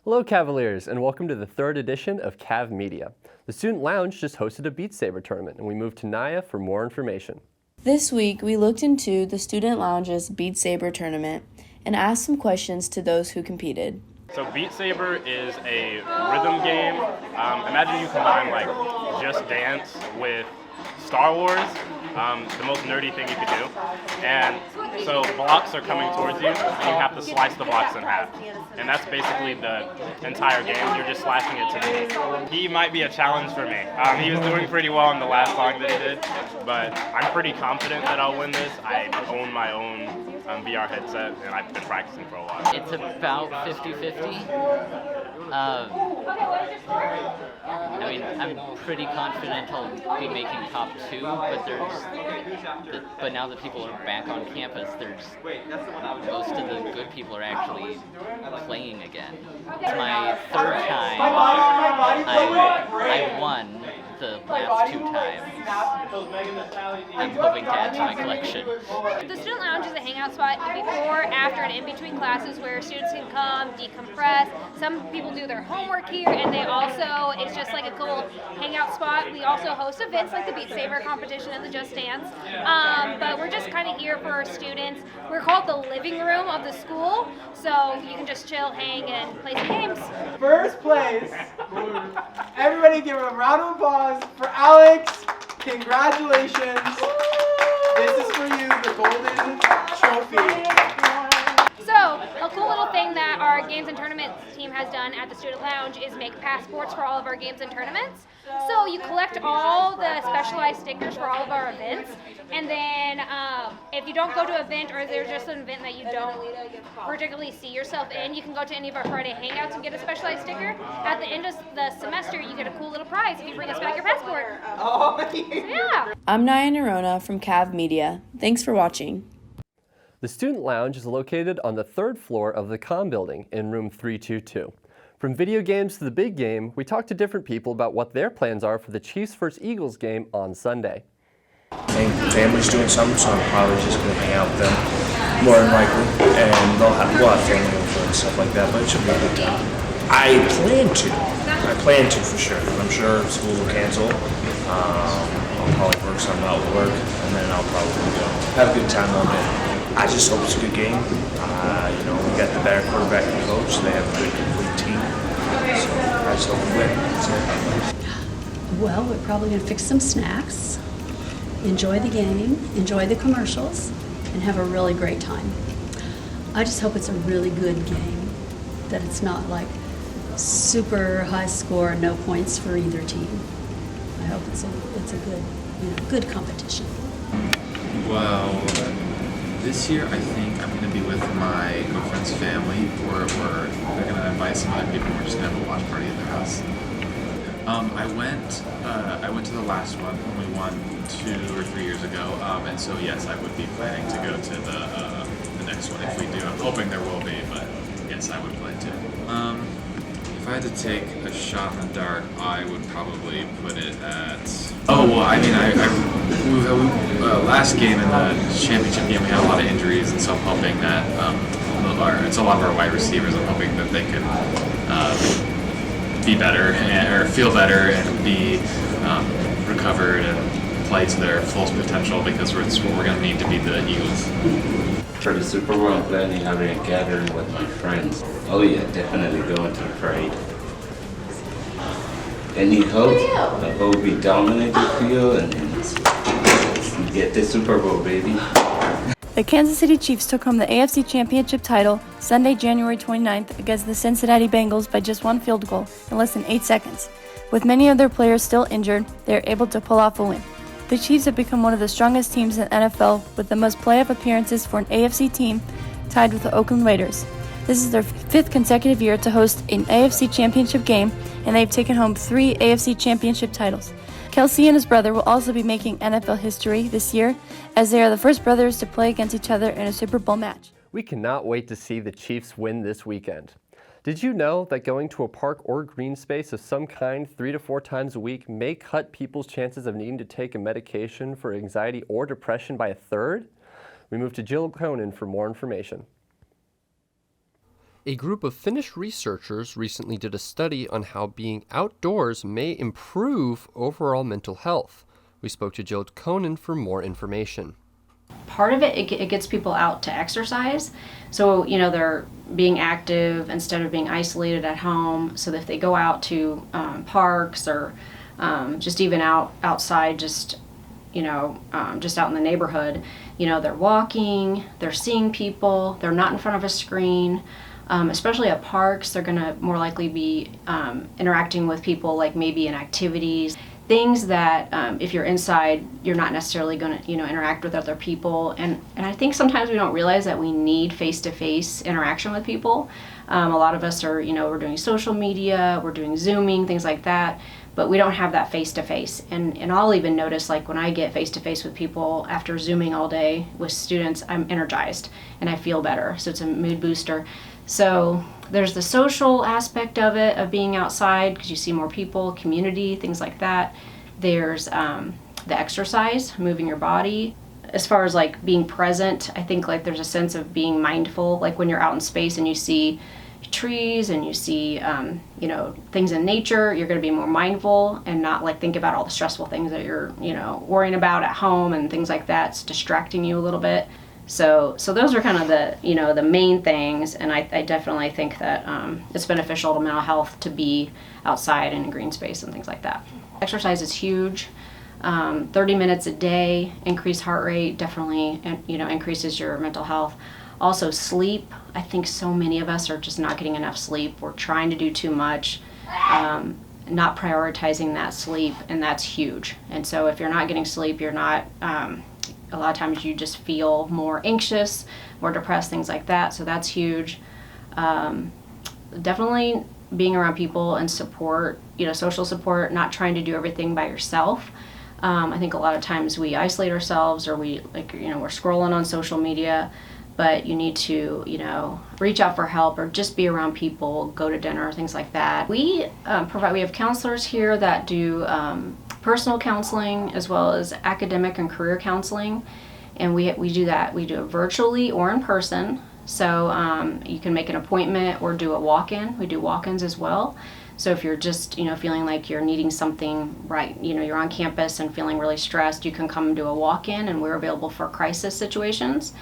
Hello Cavaliers, and welcome to the third edition of Cav Media. The Student Lounge just hosted a Beat Saber tournament, and we moved to Naya for more information. This week, we looked into the Student Lounge's Beat Saber tournament and asked some questions to those who competed. So Beat Saber is a rhythm game. Imagine you combine like Just Dance with Star Wars, the most nerdy thing you could do. And so blocks are coming towards you, and you have to slice the blocks in half. And that's basically the entire game. You're just slashing it to the beat. He might be a challenge for me. He was doing pretty well in the last song that he did, but I'm pretty confident that I'll win this. I own my own VR headset, and I've been practicing for a while. It's about 50-50. I mean, I'm pretty confident I'll be making top 2, but now that people are back on campus, most of the good people are actually playing again. It's my third time. I won the last 2 times. I'm hoping to add to my collection. The Student Lounge is a hangout spot before, after, and in between classes where students can come, decompress. Some people do their homework here, and it's just like a cool hangout spot. We also host events like the Beat Saber competition and the Just Dance. But we're just kind of here for our students. We're called the living room of the school, so you can just chill, hang, and play some games. First place, everybody give a round of applause for Alex. Congratulations. This is for you, the golden trophy. So, a cool little thing that our games and tournaments team has done at the Student Lounge is make passports for all of our games and tournaments. So you collect all the specialized stickers for all of our events, and then if you don't go to an event or there's just an event that you don't particularly see yourself in, you can go to any of our Friday hangouts and get a specialized sticker. At the end of the semester, you get a cool little prize if you bring us back your passport. Oh, yeah. I'm Naya Nerona from Cav Media. Thanks for watching. The Student Lounge is located on the 3rd floor of the Com building in room 322. From video games to the big game, we talked to different people about what their plans are for the Chiefs vs. Eagles game on Sunday. I think the family's doing something, so I'm probably just going to hang out with them, more than likely, and we'll have family over and stuff like that, but it should be a good time. I plan to for sure. I'm sure school will cancel. I'll probably work something out with work, and then I'll probably go have a good time all day. I just hope it's a good game. We got the better quarterback and coach. They have a good, complete team. So I just hope we win. That's it. Well, we're probably going to fix some snacks, enjoy the game, enjoy the commercials, and have a really great time. I just hope it's a really good game, that it's not like super high score, no points for either team. I hope it's a good competition. Well, this year I think I'm going to be with my girlfriend's family, or they're going to invite some other people. We're just going to have a watch party at their house. I went to the last one when we won 2 or 3 years ago, and so yes, I would be planning to go to the next one if we do. I'm hoping there will be, but yes, I would plan to. If I had to take a shot in the dark, I would probably put it at. Oh well, I mean, last game in the championship game, we had a lot of injuries, and so I'm hoping that it's a lot of our wide receivers. I'm hoping that they could be better or feel better and be recovered and play to their fullest potential, because it's what we're going to need to beat the Eagles. For the Super Bowl, I'm planning having a gathering with my friends. Oh yeah, definitely going to the parade. Any hope? I hope we dominate the field and get the Super Bowl, baby. The Kansas City Chiefs took home the AFC Championship title Sunday, January 29th against the Cincinnati Bengals by just 1 field goal in less than 8 seconds. With many of their players still injured, they were able to pull off a win. The Chiefs have become one of the strongest teams in the NFL, with the most playoff appearances for an AFC team, tied with the Oakland Raiders. This is their 5th consecutive year to host an AFC Championship game, and they've taken home 3 AFC Championship titles. Kelsey and his brother will also be making NFL history this year, as they are the first brothers to play against each other in a Super Bowl match. We cannot wait to see the Chiefs win this weekend. Did you know that going to a park or green space of some kind 3 to 4 times a week may cut people's chances of needing to take a medication for anxiety or depression by 1/3? We move to Jill Conan for more information. A group of Finnish researchers recently did a study on how being outdoors may improve overall mental health. We spoke to Jill Conan for more information. Part of it gets people out to exercise. So, they're being active instead of being isolated at home. So if they go out to parks or just even outside, just out in the neighborhood, they're walking, they're seeing people, they're not in front of a screen. Especially at parks, they're going to more likely be interacting with people, like maybe in activities, things that if you're inside, you're not necessarily going to interact with other people. And I think sometimes we don't realize that we need face-to-face interaction with people. A lot of us are, we're doing social media, we're doing Zooming, things like that, but we don't have that face-to-face. And I'll even notice, like, when I get face-to-face with people after Zooming all day with students, I'm energized and I feel better. So it's a mood booster. So there's the social aspect of it, of being outside, because you see more people, community, things like that. There's the exercise, moving your body. As far as like being present, I think like there's a sense of being mindful, like when you're out in space and you see trees and you see things in nature, you're going to be more mindful and not like think about all the stressful things that you're worrying about at home and things like that. It's distracting you a little bit. So those are kind of the main things, and I definitely think that it's beneficial to mental health to be outside and in green space and things like that. Exercise is huge. 30 minutes a day, increased heart rate definitely increases your mental health. Also sleep. I think so many of us are just not getting enough sleep. We're trying to do too much, not prioritizing that sleep, and that's huge. And so if you're not getting sleep, you're not a lot of times you just feel more anxious, more depressed, things like that. So that's huge. Definitely being around people and support, social support, not trying to do everything by yourself. I think a lot of times we isolate ourselves, or we're scrolling on social media, but you need to, reach out for help or just be around people, go to dinner, things like that. We have counselors here that do personal counseling as well as academic and career counseling, and we do that. We do it virtually or in person, so you can make an appointment or do a walk-in. We do walk-ins as well. So if you're just feeling like you're needing something, right, you're on campus and feeling really stressed, you can come and do a walk-in, and we're available for crisis situations.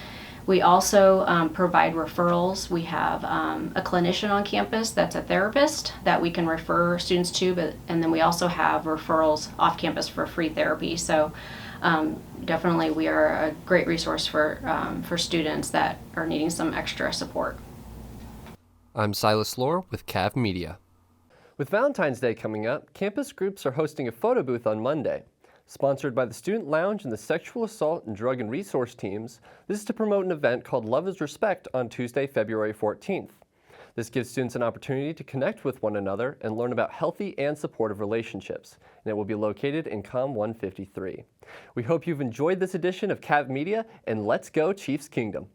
We also provide referrals. We have a clinician on campus that's a therapist that we can refer students to, and then we also have referrals off campus for free therapy. So definitely we are a great resource for students that are needing some extra support. I'm Silas Lohr with Cav Media. With Valentine's Day coming up, campus groups are hosting a photo booth on Monday. Sponsored by the Student Lounge and the Sexual Assault and Drug and Resource teams, this is to promote an event called Love is Respect on Tuesday, February 14th. This gives students an opportunity to connect with one another and learn about healthy and supportive relationships, and it will be located in COM 153. We hope you've enjoyed this edition of Cav Media, and let's go Chiefs Kingdom!